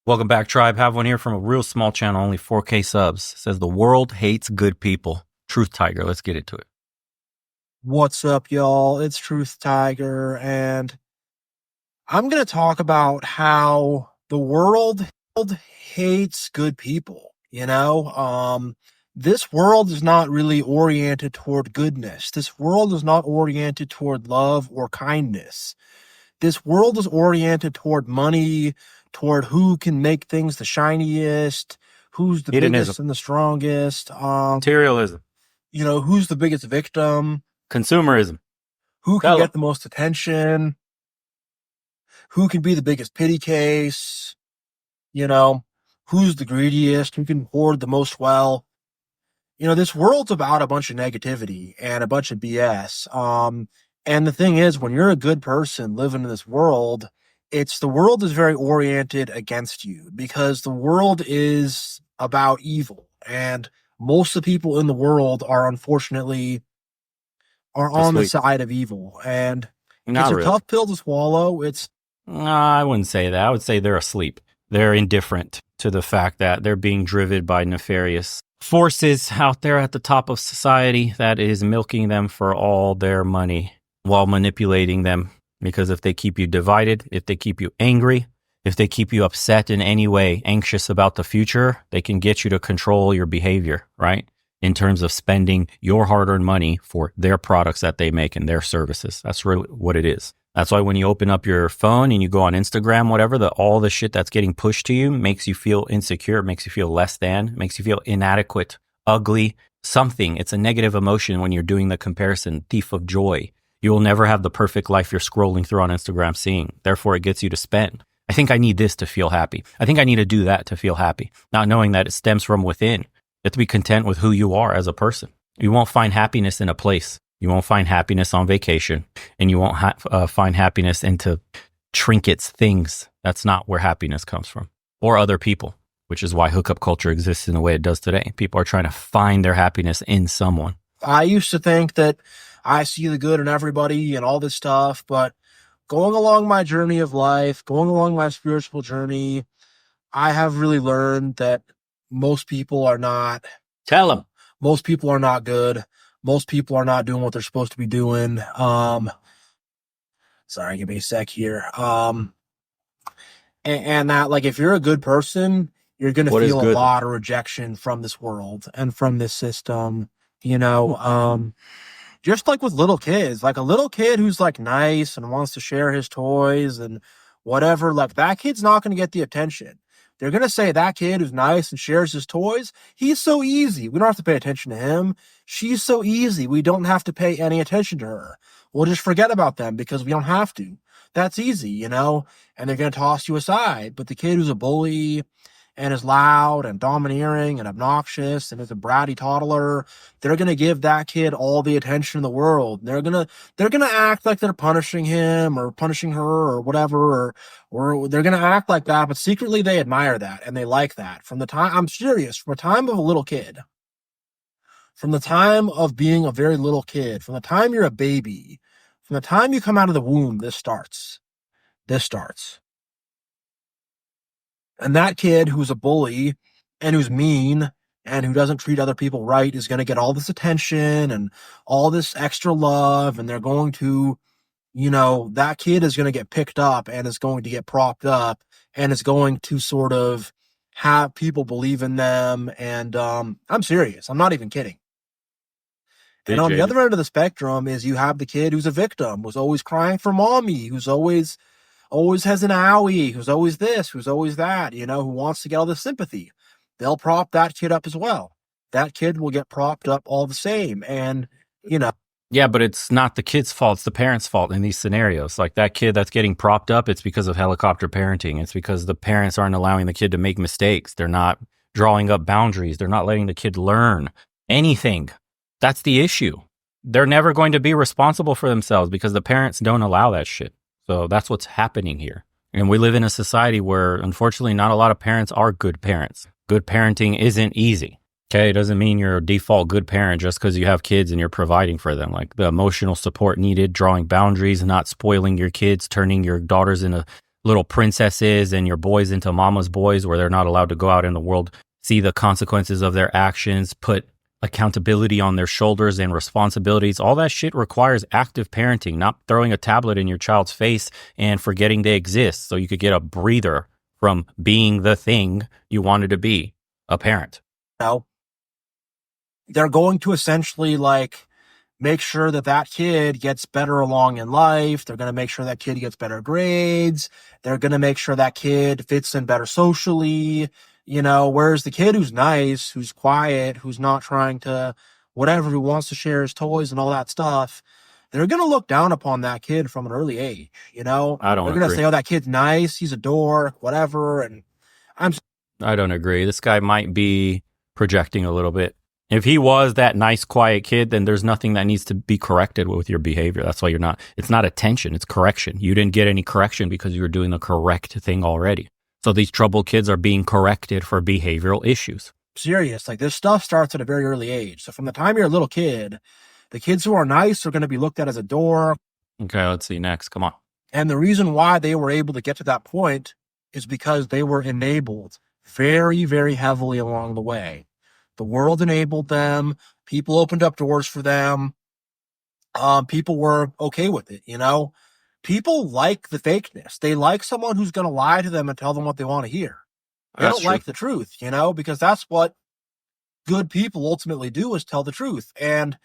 Welcome back, tribe. Have one here from a real small channel, only 4K subs. Says the world hates good people. Truth Tiger. Let's get into it. What's up, y'all? It's Truth Tiger, and I'm going to talk about how the world hates good people. This world is not really oriented toward goodness. This world is not oriented toward love or kindness. This world is oriented toward money, toward who can make things the shiniest, who's the biggest and the strongest. Materialism. Who's the biggest victim. Consumerism. Who can get the most attention? Who can be the biggest pity case? Who's the greediest? Who can hoard the most wealth? This world's about a bunch of negativity and a bunch of BS. And the thing is, when you're a good person living in this world, the world is very oriented against you because the world is about evil. And most of the people in the world are unfortunately on the side of evil. And it's a tough pill to swallow. I wouldn't say that. I would say they're asleep. They're indifferent to the fact that they're being driven by nefarious forces out there at the top of society that is milking them for all their money while manipulating them. Because if they keep you divided, if they keep you angry, if they keep you upset in any way, anxious about the future, they can get you to control your behavior, right? In terms of spending your hard-earned money for their products that they make and their services. That's really what it is. That's why when you open up your phone and you go on Instagram, whatever, all the shit that's getting pushed to you makes you feel insecure, makes you feel less than, makes you feel inadequate, ugly, something. It's a negative emotion when you're doing the comparison, thief of joy. You will never have the perfect life you're scrolling through on Instagram seeing. Therefore, it gets you to spend. I think I need this to feel happy. I think I need to do that to feel happy. Not knowing that it stems from within. You have to be content with who you are as a person. You won't find happiness in a place. You won't find happiness on vacation. And you won't find happiness into trinkets, things. That's not where happiness comes from. Or other people, which is why hookup culture exists in the way it does today. People are trying to find their happiness in someone. I used to think that I see the good in everybody and all this stuff, but going along my journey of life, going along my spiritual journey, I have really learned that most people are not. Tell them. Most people are not good. Most people are not doing what they're supposed to be doing. Sorry, give me a sec here. And that, like, if you're a good person, you're going to feel a lot of rejection from this world and from this system, just like with little kids, like a little kid who's like nice and wants to share his toys and whatever, like that kid's not going to get the attention. They're going to say that kid who's nice and shares his toys, he's so easy. We don't have to pay attention to him. She's so easy. We don't have to pay any attention to her. We'll just forget about them because we don't have to. That's easy, and they're going to toss you aside. But the kid who's a bully and is loud and domineering and obnoxious and is a bratty toddler, they're going to give that kid all the attention in the world. They're going to act like they're punishing him or punishing her or whatever, or they're going to act like that, but secretly they admire that and they like that. I'm serious, from the time of a little kid, from the time of being a very little kid, from the time you're a baby, from the time you come out of the womb, this starts. And that kid who's a bully and who's mean and who doesn't treat other people right is going to get all this attention and all this extra love. And they're going to, that kid is going to get picked up and is going to get propped up and is going to sort of have people believe in them. And I'm serious. I'm not even kidding. And on the other end of the spectrum is you have the kid who's a victim, who's always crying for mommy, who's always has an owie, who's always this, who's always that, who wants to get all the sympathy. They'll prop that kid up as well. That kid will get propped up all the same. And, Yeah, but it's not the kid's fault. It's the parent's fault in these scenarios. Like that kid that's getting propped up, it's because of helicopter parenting. It's because the parents aren't allowing the kid to make mistakes. They're not drawing up boundaries. They're not letting the kid learn anything. That's the issue. They're never going to be responsible for themselves because the parents don't allow that shit. So that's what's happening here. And we live in a society where, unfortunately, not a lot of parents are good parents. Good parenting isn't easy. Okay, it doesn't mean you're a default good parent just because you have kids and you're providing for them. Like the emotional support needed, drawing boundaries, not spoiling your kids, turning your daughters into little princesses and your boys into mama's boys where they're not allowed to go out in the world, see the consequences of their actions, put accountability on their shoulders and responsibilities. All that shit requires active parenting, not throwing a tablet in your child's face and forgetting they exist so you could get a breather from being the thing you wanted to be, a parent. know, they're going to essentially like make sure that that kid gets better along in life. They're going to make sure that kid gets better grades. They're going to make sure that kid fits in better socially, whereas the kid who's nice, who's quiet, who's not trying to whatever, who wants to share his toys and all that stuff, they're going to look down upon that kid from an early age, I They're don't going to agree. say, oh, that kid's nice, he's a dork, whatever. And I don't agree. This guy might be projecting a little bit. If he was that nice, quiet kid, then there's nothing that needs to be corrected with your behavior. That's why it's not attention, it's correction. You didn't get any correction because you were doing the correct thing already. So these troubled kids are being corrected for behavioral issues. serious. Like, this stuff starts at a very early age. So from the time you're a little kid, the kids who are nice are going to be looked at as a dork. Okay, let's see next. Come on. And the reason why they were able to get to that point is because they were enabled very, very heavily along the way. The world enabled them. People opened up doors for them. People were okay with it, People like the fakeness. They like someone who's going to lie to them and tell them what they want to hear. They That's don't true. like the truth, because that's what good people ultimately do, is tell the truth. And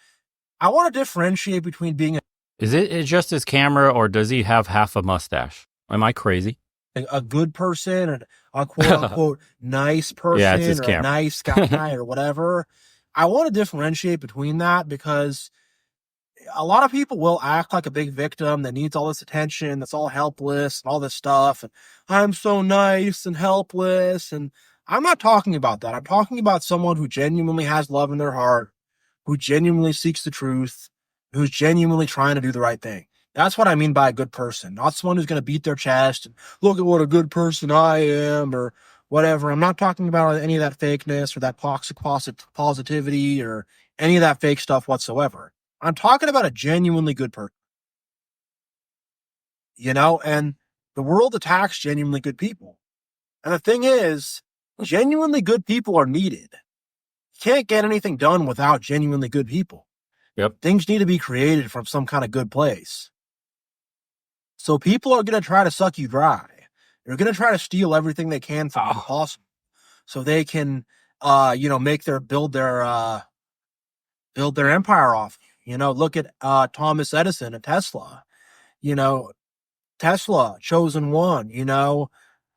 I want to differentiate between being Is it just his camera or does he have half a mustache? Am I crazy? a good person and a quote unquote nice person Yeah, it's his or a camera. nice guy or whatever. I want to differentiate between that, because a lot of people will act like a big victim that needs all this attention, that's all helpless and all this stuff. And I'm so nice and helpless. And I'm not talking about that. I'm talking about someone who genuinely has love in their heart, who genuinely seeks the truth, who's genuinely trying to do the right thing. That's what I mean by a good person, not someone who's going to beat their chest and look at what a good person I am or whatever. I'm not talking about any of that fakeness or that toxic positivity or any of that fake stuff whatsoever. I'm talking about a genuinely good person, and the world attacks genuinely good people. And the thing is, genuinely good people are needed. You can't get anything done without genuinely good people. Yep. Things need to be created from some kind of good place. So people are going to try to suck you dry. They're going to try to steal everything they can from you possible, so they can, build their empire off. Look at Thomas Edison and Tesla. Tesla, chosen one.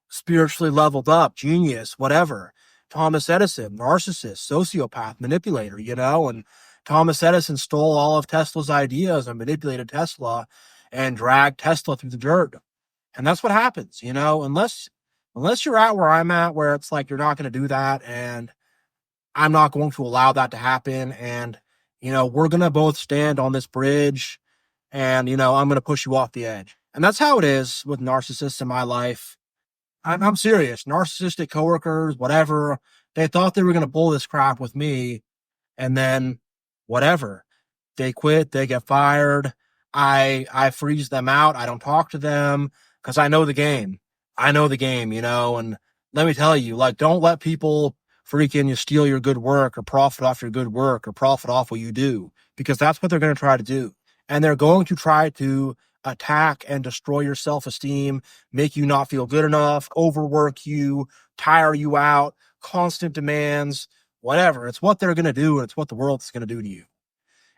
Spiritually leveled up, genius, whatever. Thomas Edison, narcissist, sociopath, manipulator. And Thomas Edison stole all of Tesla's ideas and manipulated Tesla and dragged Tesla through the dirt. And that's what happens, unless you're at where I'm at, where it's like, you're not going to do that. And I'm not going to allow that to happen. And, we're going to both stand on this bridge and, I'm going to push you off the edge. And that's how it is with narcissists in my life. I'm serious. Narcissistic coworkers, whatever, they thought they were going to pull this crap with me. And then whatever, they quit, they get fired. I freeze them out. I don't talk to them because I know the game. And let me tell you, like, don't let people freaking steal your good work or profit off your good work or profit off what you do, because that's what they're going to try to do. And they're going to try to attack and destroy your self-esteem, make you not feel good enough, overwork you, tire you out, constant demands, whatever. It's what they're going to do, and it's what the world is going to do to you.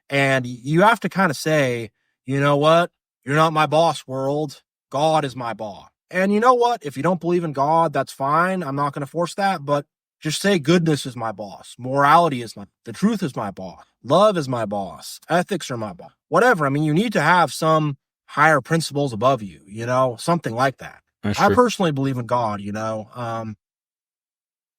And you have to kind of say, you know what? You're not my boss, world. God is my boss. And you know what? If you don't believe in God, that's fine. I'm not going to force that, but just say goodness is my boss. Morality is the truth is my boss. Love is my boss. Ethics are my boss. Whatever. I mean, you need to have some higher principles above you, something like that. That's I true. personally believe in God,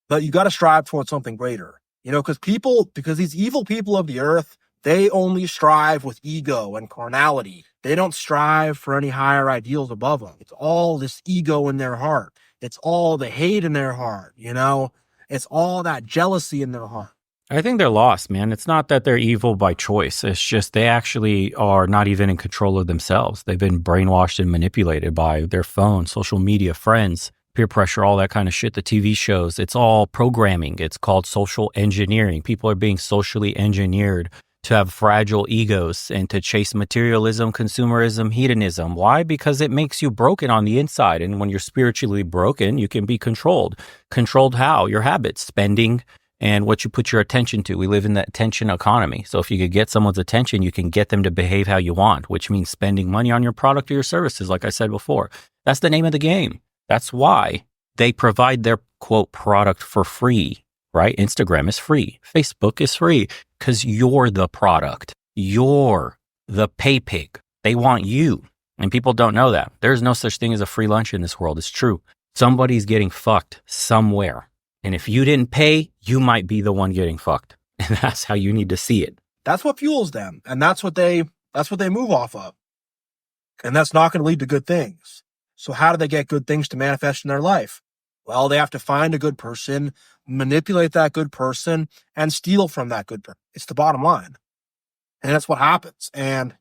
but you got to strive towards something greater, because these evil people of the earth, they only strive with ego and carnality. They don't strive for any higher ideals above them. It's all this ego in their heart. It's all the hate in their heart, It's all that jealousy in their heart. I think they're lost, man. It's not that they're evil by choice. It's just they actually are not even in control of themselves. They've been brainwashed and manipulated by their phone, social media, friends, peer pressure, all that kind of shit, the TV shows. It's all programming. It's called social engineering. People are being socially engineered to have fragile egos and to chase materialism, consumerism, hedonism. Why? Because it makes you broken on the inside. And when you're spiritually broken, you can be controlled. Controlled how? Your habits, spending, and what you put your attention to. We live in the attention economy. So if you could get someone's attention, you can get them to behave how you want, which means spending money on your product or your services, like I said before. That's the name of the game. That's why they provide their, quote, product for free, right? Instagram is free. Facebook is free because you're the product. You're the pay pig. They want you. And people don't know that. There's no such thing as a free lunch in this world. It's true. Somebody's getting fucked somewhere. And if you didn't pay, you might be the one getting fucked. And that's how you need to see it. That's what fuels them. And that's what they move off of. And that's not going to lead to good things. So how do they get good things to manifest in their life? Well, they have to find a good person, manipulate that good person, and steal from that good person. It's the bottom line. And that's what happens. And,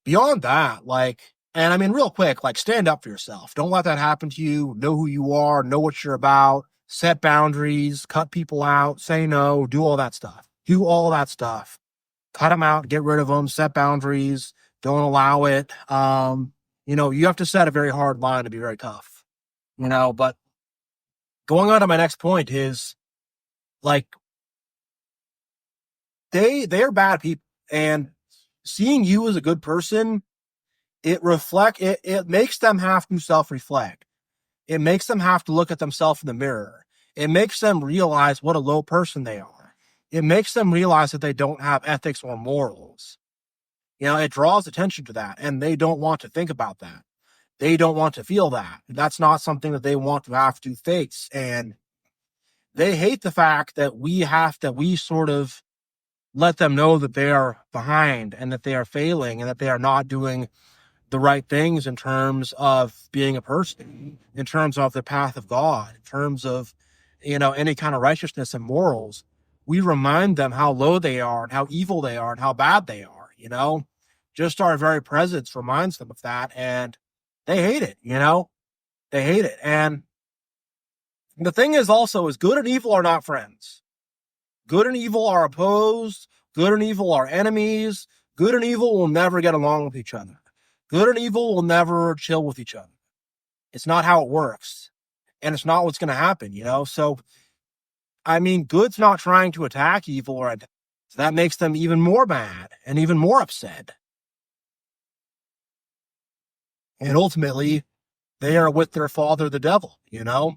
beyond that, real quick, stand up for yourself. Don't let that happen to you. Know who you are, know what you're about, set boundaries, cut people out, say no, do all that stuff. Do all that stuff. Cut them out, get rid of them, set boundaries, don't allow it. You have to set a very hard line to be very tough, but going on to my next point is they're bad people, and seeing you as a good person, it makes them have to self-reflect. It makes them have to look at themselves in the mirror. It makes them realize what a low person they are. It makes them realize that they don't have ethics or morals. It draws attention to that, and they don't want to think about that. They don't want to feel that. That's not something that they want to have to face. And they hate the fact that we sort of let them know that they are behind and that they are failing and that they are not doing the right things in terms of being a person, in terms of the path of God, in terms of, any kind of righteousness and morals. We remind them how low they are and how evil they are and how bad they are, Just our very presence reminds them of that, and they hate it, They hate it. And the thing is also is good and evil are not friends. Good and evil are opposed. Good and evil are enemies. Good and evil will never get along with each other. Good and evil will never chill with each other. It's not how it works. And it's not what's going to happen, So, good's not trying to attack evil, so that makes them even more mad and even more upset. And ultimately, they are with their father, the devil, All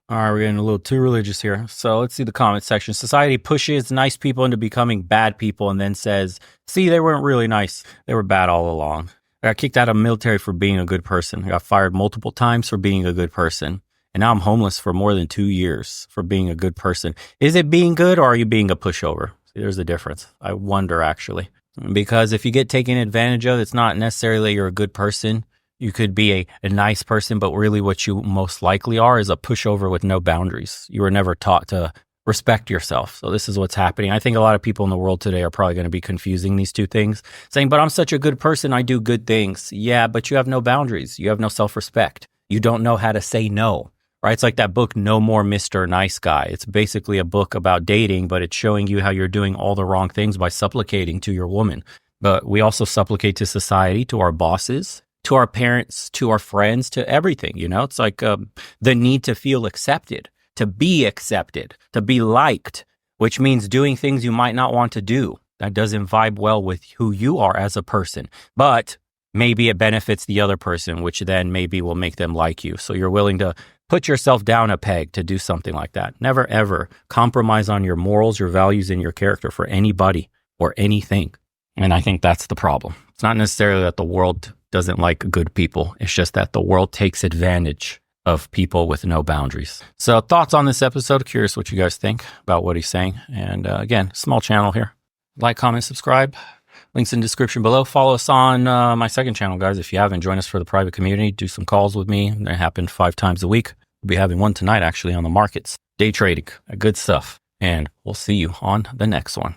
right, we're getting a little too religious here. So let's see the comment section. Society pushes nice people into becoming bad people and then says, see, they weren't really nice. They were bad all along. I got kicked out of the military for being a good person. I got fired multiple times for being a good person. And now I'm homeless for more than 2 years for being a good person. Is it being good, or are you being a pushover? See, there's a difference. I wonder, actually. Because if you get taken advantage of, it's not necessarily you're a good person. You could be a nice person, but really what you most likely are is a pushover with no boundaries. You were never taught to respect yourself. So this is what's happening. I think a lot of people in the world today are probably going to be confusing these two things, saying, but I'm such a good person, I do good things. Yeah, but you have no boundaries. You have no self-respect. You don't know how to say no, right? It's like that book, No More Mr. Nice Guy. It's basically a book about dating, but it's showing you how you're doing all the wrong things by supplicating to your woman. But we also supplicate to society, to our bosses, to our parents, to our friends, to everything. It's like the need to feel accepted, to be liked, which means doing things you might not want to do. That doesn't vibe well with who you are as a person, but maybe it benefits the other person, which then maybe will make them like you. So you're willing to put yourself down a peg to do something like that. Never, ever compromise on your morals, your values, and your character for anybody or anything. And I think that's the problem. It's not necessarily that the world doesn't like good people. It's just that the world takes advantage of people with no boundaries. So thoughts on this episode? Curious what you guys think about what he's saying. And again, small channel here. Like, comment, subscribe. Links in the description below. Follow us on my second channel, guys. If you haven't, join us for the private community. Do some calls with me. They happen 5 times a week. We'll be having one tonight, actually, on the markets. Day trading. Good stuff. and we'll see you on the next one.